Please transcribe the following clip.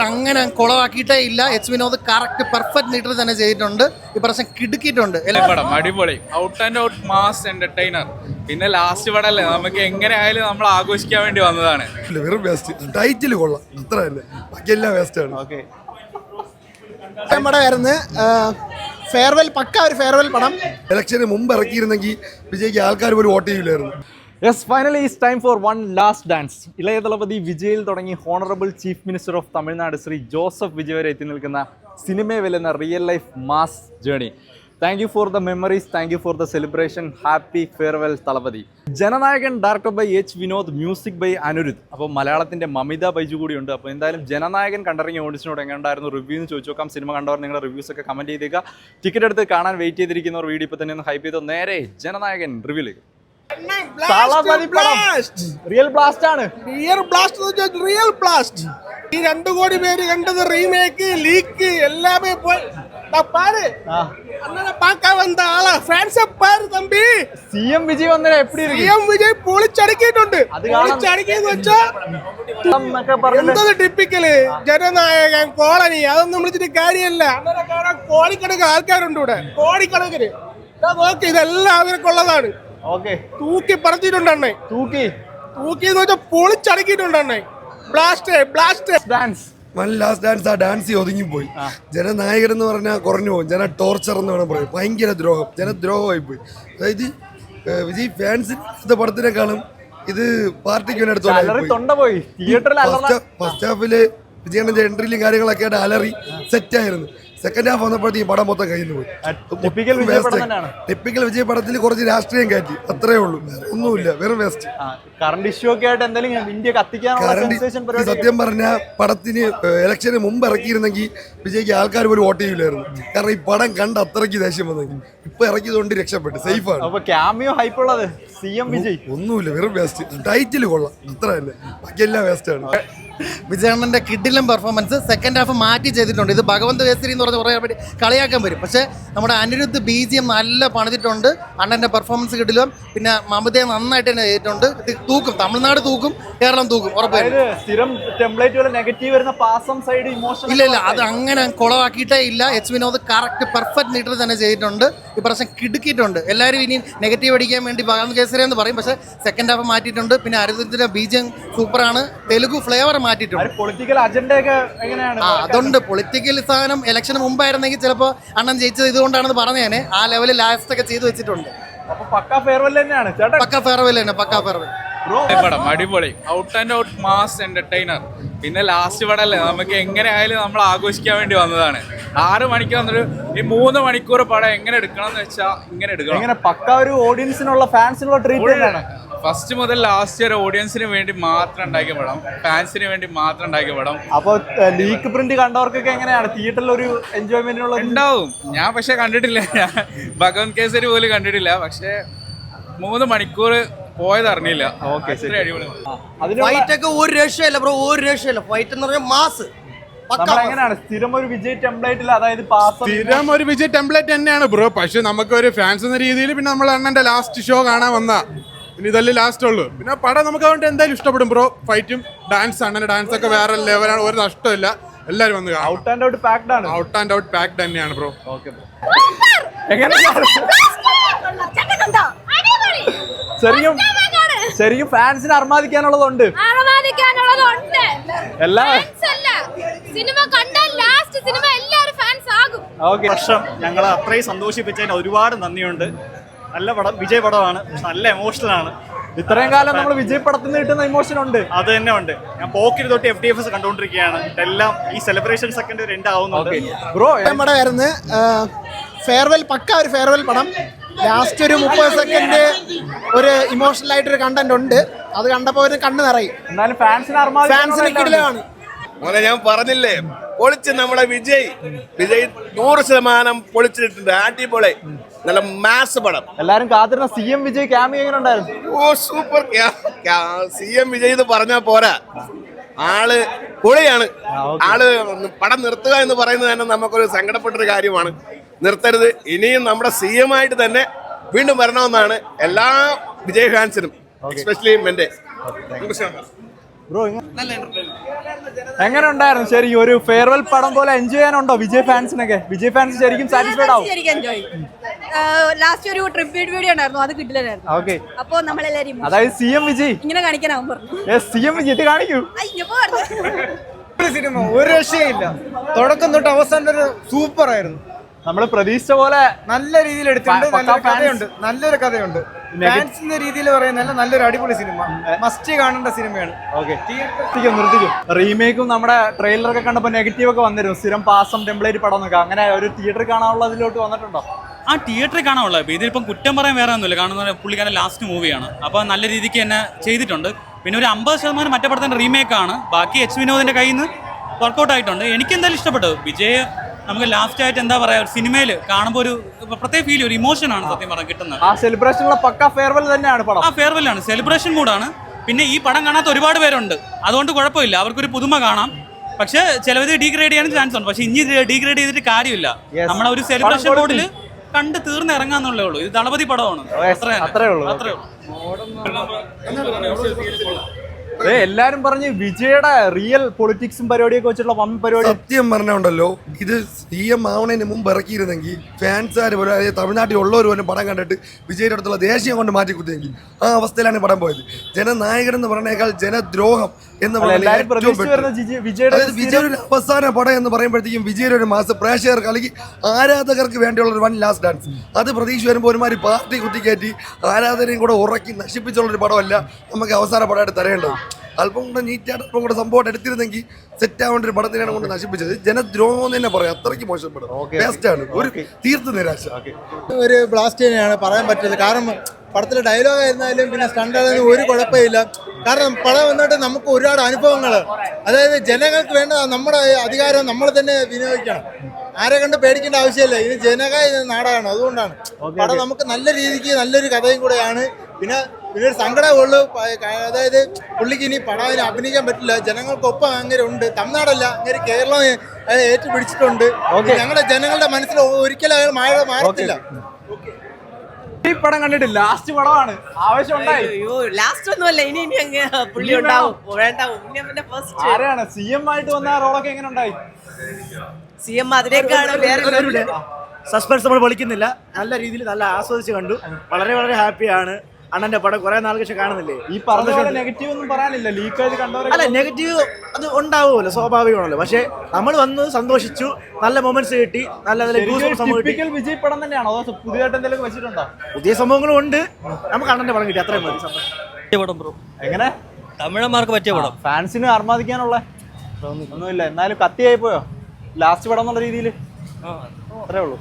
അങ്ങനെ കുളവാക്കിയിട്ടേ ഇല്ല. H Vinoth correct perfect metre തന്നെ ചെയ്തിട്ടുണ്ട്. ഈ പ്രശ്നം കിടുക്കിയിട്ടുണ്ട്. പടം അടിപൊളി, out and out mass entertainer. പിന്നെ ലാസ്റ്റ് പടം അല്ലേ, നമുക്ക് എങ്ങനെ ആയാലും നമ്മൾ ആഘോഷിക്കാൻ വേണ്ടി വന്നതാണ്. വെറും വേസ്റ്റ്. ടൈറ്റിൽ കൊള്ളാം, അത്ര തന്നെ, ബാക്കിയെല്ലാം വേസ്റ്റ് ആണ്. ഫെയർവെൽ, പക്ക ഒരു ഫെയർവെൽ പടം. ഇലക്ഷന് മുമ്പ് ഇറക്കിയിരുന്നെങ്കിൽ വിജയ്ക്ക് ആൾക്കാർ പോലും വോട്ട് ചെയ്യില്ലായിരുന്നു. Yes, finally is time for one last dance. Ilaya Thalapathy വിജയിൽ തുടങ്ങി honourable chief minister of Tamil Nadu Shri Joseph Vijay വരെ എത്തി നിൽക്കുന്ന സിനിമയെ വെല്ലുന്ന real life mass journey. Thank you for the memories, thank you for the celebration. Happy farewell Thalapathy. Jananayagan director by H Vinod, music by Anirudh. അപ്പോൾ മലയാളത്തിൻ്റെ മമിത ബൈജു കൂടിയുണ്ട്. അപ്പോൾ എന്തായാലും ജനനായകൻ കണ്ടിറങ്ങിയ ഓഡിഷനോട് എങ്ങനെയുണ്ടായിരുന്നു റിവ്യൂ എന്ന് ചോദിച്ചു നോക്കാം. സിനിമ കണ്ടവർ നിങ്ങളുടെ റിവ്യൂസ് ഒക്കെ കമൻറ്റ് ചെയ്തേക്കുക. ടിക്കറ്റ് എടുത്ത് കാണാൻ വെയിറ്റ് ചെയ്തിരിക്കുന്നവർ വീഡിയോ ഇപ്പോൾ തന്നെ ഒന്ന് ഹൈപ്പ് ചെയ്തോ. നേരെ ജനനായകൻ റിവ്യൂലേക്ക്. റിയൽ ബ്ലാസ്റ്റ് ആണ്. Real blast. ഈ 2 കോടി പേര് കണ്ടത് റീമേക്ക്, ലീക്ക് എല്ലാമേ പോയി. സിഎം വിജയ് വന്നേ എപ്പി സിഎം വിജയ് പൊളിച്ചടക്കിയിട്ടുണ്ട്. ടിപ്പിക്കല് ജനനായകൻ കോളനി അതൊന്നും വിളിച്ചിട്ട് കാര്യമല്ല. കോടിക്കണക്കിന് ആൾക്കാരുണ്ട് ഇവിടെ, കോടിക്കണക്കിന്. നോക്കി ഇതെല്ലാം അവർക്കുള്ളതാണ്. തൂക്കി പറത്തിയിട്ടുണ്ടെണ്ണേ, തൂക്കി എന്ന് വെച്ചാൽ പൊളിച്ചടക്കിയിട്ടുണ്ടെണ്ണേ. Blast dance. ലാസ്റ്റ് ഡാൻസ്, ആ ഡാൻസ് ഒതുങ്ങിപ്പോയി. ജനനായകൻ എന്ന് പറഞ്ഞാൽ കുറഞ്ഞു പോകും. ജന ടോർച്ചർ എന്ന് വേണം പറയാം. ഭയങ്കര ദ്രോഹം, ജനദ്രോഹമായി പോയി. അതായത് വിജയ് ഫാൻസിന്റെ പടത്തിനേക്കാളും ഇത് പാർട്ടിക്ക് വേണ്ടി ഫസ്റ്റ് ഹാഫില് വിജയന്റെ എൻട്രിയിലും കാര്യങ്ങളൊക്കെ ആയിട്ട് അലറി സെറ്റായിരുന്നു. സെക്കൻഡ് ഹാഫ് വന്നപ്പോഴത്തേക്കും പടം മൊത്തം കയ്യിൽ നിന്ന് പോയി. ടിപ്പിക്കൽ വിജയ് പടത്തിൽ കുറച്ച് രാഷ്ട്രീയം കയറ്റി, അത്രേ ഉള്ളൂ, ഒന്നുമില്ല, വെറും വേസ്റ്റ്. കറണ്ട് ഇഷ്യൂ ഒക്കെ ആയിട്ട് എന്തെങ്കിലും ഇന്ത്യ കത്തിക്കാൻ. സത്യം പറഞ്ഞ പടത്തിന് ഇലക്ഷന് മുമ്പ് ഇറക്കിയിരുന്നെങ്കിൽ വിജയ്ക്ക് ആൾക്കാർ പോലും വോട്ട് ചെയ്യില്ലായിരുന്നു. കാരണം ഈ പടം കണ്ട് അത്രയ്ക്ക് ദേഷ്യം വന്നെങ്കിൽ. ഇപ്പൊ ഇറക്കിയതുകൊണ്ട് രക്ഷപ്പെട്ടു, സേഫാണ്. ഒന്നുമില്ല, വെറും വേസ്റ്റ്. ടൈറ്റിൽ കൊള്ളാം, അത്ര തന്നെ, ബാക്കിയെല്ലാം വേസ്റ്റ് ആണ്. വിജയണ്ണന്റെ കിഡിലും പെർഫോമൻസ് സെക്കൻഡ് ഹാഫ് മാറ്റി ചെയ്തിട്ടുണ്ട്. ഇത് ഭഗവന്ത് കേസരി എന്ന് പറഞ്ഞ് കുറേ പേര് കളിയാക്കാൻ വരും. പക്ഷേ നമ്മുടെ അനിരുദ്ധ് BGM നല്ല പണിതിട്ടുണ്ട്. അണ്ണന്റെ പെർഫോമൻസ് കിഡിലും. പിന്നെ മമതയെ നന്നായിട്ട് തന്നെ ചെയ്തിട്ടുണ്ട്. തൂക്കും, തമിഴ്നാട് തൂക്കും, കേരളം തൂക്കും, ഉറപ്പായിട്ടും. ഇല്ല, അത് അങ്ങനെ കുളവാക്കിയിട്ടേ ഇല്ല. H Vinoth correct perfect metre തന്നെ ചെയ്തിട്ടുണ്ട്. ഈ പ്രശ്നം കിടുക്കിയിട്ടുണ്ട്. എല്ലാവരും ഇനി നെഗറ്റീവ് അടിക്കാൻ വേണ്ടി ഭഗവന്ത് കേസരി എന്ന് പറയും. പക്ഷേ സെക്കൻഡ് ഹാഫ് മാറ്റിയിട്ടുണ്ട്. പിന്നെ അനിരുദ്ധിന്റെ BGM സൂപ്പറാണ്. തെലുഗു ഫ്ലേവർ മാറ്റിയിട്ടുണ്ട്. പൊളിറ്റിക്കൽ അജണ്ട ഒക്കെ എങ്ങനെയാണ്? അതുകൊണ്ട് പൊളിറ്റിക്കൽ സാധനം ഇലക്ഷന് മുമ്പായിരുന്നെങ്കിൽ ചിലപ്പോൾ അണ്ണൻ ജയിച്ചത് ഇതുകൊണ്ടാണെന്ന് പറഞ്ഞേനെ. ആ ലെവലിൽ ലാസ്റ്റ് ഒക്കെ ചെയ്തു വെച്ചിട്ടുണ്ട്. പക്കാ ഫെയർവെൽ തന്നെയാണ്. പക്കാ ഫെയർവെൽ തന്നെ, പക്കാ ഫെയർവെൽ. പടം അടിപൊളി, out and out mass entertainer. പിന്നെ ലാസ്റ്റ് പടം അല്ലേ, നമുക്ക് എങ്ങനെ ആയാലും നമ്മൾ ആഘോഷിക്കാൻ വേണ്ടി വന്നതാണ്. 6 മണിക്ക് വന്നൊരു ഈ 3 മണിക്കൂർ പടം എങ്ങനെ എടുക്കണം എന്ന് വെച്ചാൽ ഇങ്ങനെ എടുക്കണം. പക്ക ഒരു ഓഡിയൻസിനുള്ള, ഫാൻസിനുള്ള ട്രീറ്റ്മെന്റ് ആണ്. ഫസ്റ്റ് മുതൽ ലാസ്റ്റ് വരെ ഓഡിയൻസിന് വേണ്ടി മാത്രം ഉണ്ടാക്കിയ പടം, ഫാൻസിന് വേണ്ടി മാത്രം ഉണ്ടാക്കിയ പടം. അപ്പൊ ലീക്ക് പ്രിന്റ് കണ്ടവർക്കൊക്കെ എങ്ങനെയാണ് തിയേറ്ററിൽ ഒരു എൻജോയ്മെന്റിനുള്ള ഉണ്ടാവും? ഞാൻ പക്ഷെ കണ്ടിട്ടില്ല, ഞാൻ ഭഗവന്ത് കേസരി പോലും കണ്ടിട്ടില്ല. പക്ഷെ 3 മണിക്കൂർ പോയത് അറിഞ്ഞില്ല. ഫൈറ്റ് ഒക്കെ ഒരു രക്ഷയില്ല ബ്രോ, ഒരു രക്ഷയില്ല. ഫൈറ്റ് എന്ന് പറഞ്ഞാൽ മാസ്. എങ്ങനെയാണ് സ്ഥിരം ഒരു വിജയ് ടെംപ്ലേറ്റിൽ, അതായത് സ്ഥിരം ഒരു വിജയ് ടെംപ്ലേറ്റ് തന്നെയാണ് ബ്രോ. പക്ഷെ നമുക്ക് ഒരു ഫാൻസ് എന്ന രീതിയിൽ പിന്നെ നമ്മൾ അണ്ണന്റെ ലാസ്റ്റ് ഷോ കാണാൻ വന്ന, പിന്നെ ഇതല്ലേ ലാസ്റ്റ് ഉള്ളൂ. പിന്നെ പടം നമുക്ക് അതുകൊണ്ട് എന്തായാലും ഇഷ്ടപ്പെടും ബ്രോ. ഫൈറ്റും ഡാൻസ്, അണ്ണന്റെ ഡാൻസ് ഒക്കെ വേറെ ലെവലാണ്, ഒരു നഷ്ടമില്ല. എല്ലാരും വന്ന് കാണാം. ഔട്ട് ആൻഡ് ഔട്ട് പാക്ഡ് ആണ്. ഔട്ട് ആൻഡ് ഔട്ട് പാക്ഡ് തന്നെയാണ് ബ്രോ. ശരിക്കും ഫാൻസിന് അർമാദിക്കാനുള്ളതുണ്ട്. വർഷം ഞങ്ങളെ അത്രയും സന്തോഷിപ്പിച്ചതിന് ഒരുപാട് നന്ദിയുണ്ട്. നല്ല പടം, വിജയ് പടമാണ്, നല്ല എമോഷണൽ ആണ്. ഇത്രയും കാലം നമ്മൾ വിജയ് പടത്തിൽ നിന്ന് കിട്ടുന്ന ഇമോഷൻ ഉണ്ട്, അത് തന്നെ ഉണ്ട്. ഞാൻ പോക്കിരി തൊട്ട് FTFS കണ്ടുകൊണ്ടിരിക്കുകയാണ്. എല്ലാം ഈ സെലിബ്രേഷൻസ് ഒക്കെ ഒരു എൻഡ് ആവുന്നുണ്ട് ബ്രോ. നമ്മുടെ ഫെയർവെൽ, പക്ക ഒരു ഫെയർവെൽ പടം. ലാസ്റ്റ് ഒരു 30 സെക്കൻഡ് ഒരു ഇമോഷണൽ ആയിട്ടൊരു കണ്ടന്റ് ഉണ്ട്. അത് കണ്ടപ്പോൾ ഒരു കണ്ണ് നിറയും. എന്നാലും ഫാൻസിന് കിടിലാണ്. മോനെ ഞാൻ പറഞ്ഞില്ലേ, പൊളിച്ച് നമ്മുടെ വിജയ് 100% പൊളിച്ചിട്ടുണ്ട്. അടിപൊളി, നല്ല മാസ് പടം. എല്ലാരും കാത്തിരുന്ന CM വിജയ് ക്യാമിയോ എങ്ങനെ ഉണ്ടായിരുന്നു? ഓ സൂപ്പർ. CM വിജയ് എന്ന് പറഞ്ഞാൽ പോരാ, ആള് പൊളിയാണ്. ആള് പടം നിർത്തുക എന്ന് പറയുന്നത് തന്നെ നമുക്കൊരു സങ്കടപ്പെട്ടൊരു കാര്യമാണ്. നിർത്തരുത്. ഇനിയും നമ്മുടെ CM ആയിട്ട് തന്നെ വീണ്ടും വരണമെന്നാണ് എല്ലാ വിജയ് ഫാൻസിനും, എസ്പെഷ്യലി എന്റെ. ബ്രോ എങ്ങനെ ഉണ്ടായിരുന്നു ശരിക്കും ഒരു ഫെയർവെൽ പടം പോലെ എൻജോയ് ചെയ്യാനുണ്ടോ വിജയ് ഫാൻസിനൊക്കെ? വിജയ് ഫാൻസ് ശരിക്കും സാറ്റിസ്ഫൈഡ് ആവും? ലാസ്റ്റ് ഒരു ട്രിബ്യൂട്ട് വീഡിയോ ഉണ്ടായിരുന്നു, അത് കിട്ടില്ലായിരുന്നു. ഓക്കെ, അപ്പോ നമ്മളെല്ലാരും അതായത് CM വിജയ് ഇങ്ങനെ കാണിക്കാനാവും പറഞ്ഞു. CM വിജയ് ഇത് കാണിക്കൂ. സിനിമ ഒരു രക്ഷയില്ല, തുടക്കം തൊട്ട് അവസാനം വരെ സൂപ്പർ ആയിരുന്നു. നമ്മൾ പ്രതീക്ഷിച്ച പോലെ നല്ല രീതിയിൽ എടുത്തിട്ടുണ്ട്, നല്ലൊരു കഥയുണ്ട്. ഫാൻസിന്റെ രീതിയിൽ പറയുന്നല്ല, നല്ലൊരു അടിപൊളി സിനിമ, മസ്റ്റ് കാണേണ്ട സിനിമയാണ്. നിർത്തിക്കും. റീമേക്കും നമ്മുടെ ട്രെയിലറൊക്കെ കണ്ടപ്പോൾ നെഗറ്റീവ് ഒക്കെ വന്നിരുന്നു, സ്ഥിരം പാസം ടെംപ്ലേറ്റ് പടം എന്നൊക്കെ. അങ്ങനെ ഒരു തിയേറ്ററിൽ കാണാനുള്ള അതിലോട്ട് വന്നിട്ടുണ്ടോ? ആ തിയേറ്ററിൽ കാണാനുള്ളത്. ഇപ്പോൾ ഇതിലിപ്പം കുറ്റം പറയാൻ വേറെ ഒന്നുമില്ല, കാണുന്ന പുള്ളിക്കാരൻ ലാസ്റ്റ് മൂവിയാണ്, അപ്പോൾ നല്ല രീതിക്ക് തന്നെ ചെയ്തിട്ടുണ്ട്. പിന്നെ ഒരു 50% മറ്റേ പടത്തിൻ്റെ റീമേക്കാണ്, ബാക്കി എച്ച് വിനോദിൻ്റെ കയ്യിൽ നിന്ന് വർക്കൗട്ട് ആയിട്ടുണ്ട്. എനിക്ക് എന്തായാലും ഇഷ്ടപ്പെട്ടു. വിജയ് നമുക്ക് ലാസ്റ്റ് ആയിട്ട് എന്താ പറയാ, സിനിമയിൽ കാണുമ്പോൾ ഒരു പ്രത്യേക ഫീൽ, ഒരു ഇമോഷനാണ് സത്യം പറഞ്ഞാൽ കിട്ടുന്നത്. ആ സെലിബ്രേഷനുള്ള പക്ക ഫെയർവെൽ തന്നെയാണ് പടം. ആ ഫെയർവെൽ ആണ്, സെലിബ്രേഷൻ മൂഡാണ്. പിന്നെ ഈ പടം കാണാത്ത ഒരുപാട് പേരുണ്ട്, അതുകൊണ്ട് കുഴപ്പമില്ല, അവർക്കൊരു പുതുമ കാണാം. പക്ഷെ ചിലവർ ഡീഗ്രേഡ് ചെയ്യാൻ ചാൻസ് ഉണ്ട്, പക്ഷെ ഇനി ഡീഗ്രേഡ് ചെയ്തിട്ട് കാര്യമില്ല. നമ്മളെ ഒരു സെലിബ്രേഷൻ മോഡിൽ കണ്ട് തീർന്ന് ഇറങ്ങാന്നുള്ളേ ഉള്ളൂ. ഇത് ദളപതി പടമാണ്, അത്രേ ഉള്ളൂ. എല്ലാരും പറഞ്ഞ് വിജയുടെ റിയൽ പൊളിറ്റിക്സും പരിപാടിയൊക്കെ വെച്ചിട്ടുള്ള വമ്പൻ പരിപാടി. സത്യം പറഞ്ഞുണ്ടല്ലോ, ഇത് CM ആവണതിന് മുമ്പ് ഇറക്കിയിരുന്നെങ്കിൽ ഫാൻസുകാർ പോലും, അതായത് തമിഴ്നാട്ടിൽ ഉള്ളവർ പോലും പടം കണ്ടിട്ട് വിജയുടെ അടുത്തുള്ള ദേഷ്യം കൊണ്ട് മാറ്റി കുത്തിയെങ്കിൽ ആ അവസ്ഥയിലാണ് പടം പോയത്. ജനനായകൻ എന്ന് പറഞ്ഞേക്കാൾ ജനദ്രോഹം എന്ന് പറയുന്നത് വിജയുടെ അവസാന പടം എന്ന് പറയുമ്പോഴത്തേക്കും വിജയുടെ ഒരു മാസം പ്രേക്ഷകർക്ക് അല്ലെങ്കിൽ ആരാധകർക്ക് വേണ്ടിയുള്ള ഒരു 1 ലാസ്റ്റ് ഡാൻസ്, അത് പ്രതീക്ഷ വരുമ്പോൾ ഒരുമാതിരി പാർട്ടി കുത്തിക്കയറ്റി ആരാധനയും കൂടെ ഉറക്കി നശിപ്പിച്ചുള്ളൊരു പടമല്ല നമുക്ക് അവസാന പടമായിട്ട് തരേണ്ടത്. അല്പം കൂടെ നീറ്റായിട്ട് അല്പം കൂടെ സംഭവം എടുത്തിരുന്നെങ്കിൽ സെറ്റ് ആവേണ്ട ഒരു പടത്തിനാണ് കൊണ്ട് നശിപ്പിച്ചത്. ജനദ്രോഹം എന്ന് തന്നെ പറയാം, അത്രയ്ക്ക് മോശം പടം, വേസ്റ്റാണ്, ഒരു തീർത്ത് നിരാശ. ഒരു ബ്ലാസ്റ്റ് തന്നെയാണ് പറയാൻ പറ്റുന്നത്. കാരണം പടത്തിലെ ഡയലോഗ് ആയിരുന്നാലും പിന്നെ സ്റ്റണ്ട് ആയിരുന്നാലും ഒരു കുഴപ്പമില്ല. കാരണം പടം വന്നിട്ട് നമുക്ക് ഒരുപാട് അനുഭവങ്ങൾ, അതായത് ജനങ്ങൾക്ക് വേണ്ട നമ്മുടെ അധികാരം നമ്മൾ തന്നെ വിനിയോഗിക്കണം. ആരെ കണ്ട് പേടിക്കേണ്ട ആവശ്യമില്ല, ഇത് ജനകായ നാടാണ്, അതുകൊണ്ടാണ് പടം നമുക്ക് നല്ല രീതിക്ക് നല്ലൊരു കഥയും കൂടെയാണ്. പിന്നെ ഒരു സങ്കടമുള്ളൂ, അതായത് പുള്ളിക്ക് ഇനി പടം അഭിനയിക്കാൻ പറ്റില്ല, ജനങ്ങൾക്കൊപ്പം അങ്ങനെ ഉണ്ട്. തമിഴ്നാടല്ല, അങ്ങനെ കേരളം ഏറ്റുപിടിച്ചിട്ടുണ്ട്. ഞങ്ങളുടെ ജനങ്ങളുടെ മനസ്സിൽ ഒരിക്കലും അയാൾ മാറത്തില്ല. ഈ പടം കണ്ടിട്ട് ലാസ്റ്റ് പടമാണ്, ആവശ്യം ഉണ്ടായി. ലാസ്റ്റ് ഒന്നുമല്ല, ഇനി പുള്ളി ഉണ്ടാവും. ആരാണ് CM ആയിട്ട് വന്ന റോളൊക്കെ എങ്ങനെ ഉണ്ടായി? CM അതിനേക്കാണ് വേറെ സസ്പെൻസ് നമ്മൾ പൊളിക്കുന്നില്ല, നല്ല രീതിയിൽ നല്ല ആസ്വദിച്ച് കണ്ടു. വളരെ വളരെ ഹാപ്പിയാണ്. അണ്ണന്റെ പടം കുറെ നാൾക്ക് ശേഷം കാണുന്നില്ലേ. ഈ പറഞ്ഞ നെഗറ്റീവ് ഒന്നും പറയാനില്ല, ലീക്കേജ് കണ്ടവരെ അല്ല, നെഗറ്റീവ് അത് ഉണ്ടാവുമല്ലോ, സ്വാഭാവികമാണല്ലോ. പക്ഷെ നമ്മൾ വന്ന് സന്തോഷിച്ചു, നല്ല മൊമെന്റ്സ് കിട്ടി, നല്ല ടിപ്പിക്കൽ വിജയ് പടം തന്നെയാണോ അതോ പുതിയതായിട്ട് എന്തെങ്കിലും വെച്ചിട്ടുണ്ടോ? പുതിയ സംഭവങ്ങളും ഉണ്ട്. നമുക്ക് അണ്ണന്റെ പടം കിട്ടി, അത്രയും മതി. പടം ബ്രോ, എങ്ങനെ തമിഴന്മാർക്ക് പറ്റിയ പടം, ഫാൻസിന് അർമാദിക്കാനുള്ള ഒന്നുമില്ല. എന്നാലും കത്തിയായി പോയോ ലാസ്റ്റ് പടം എന്നുള്ള രീതിയിൽ? അത്രേ ഉള്ളൂ.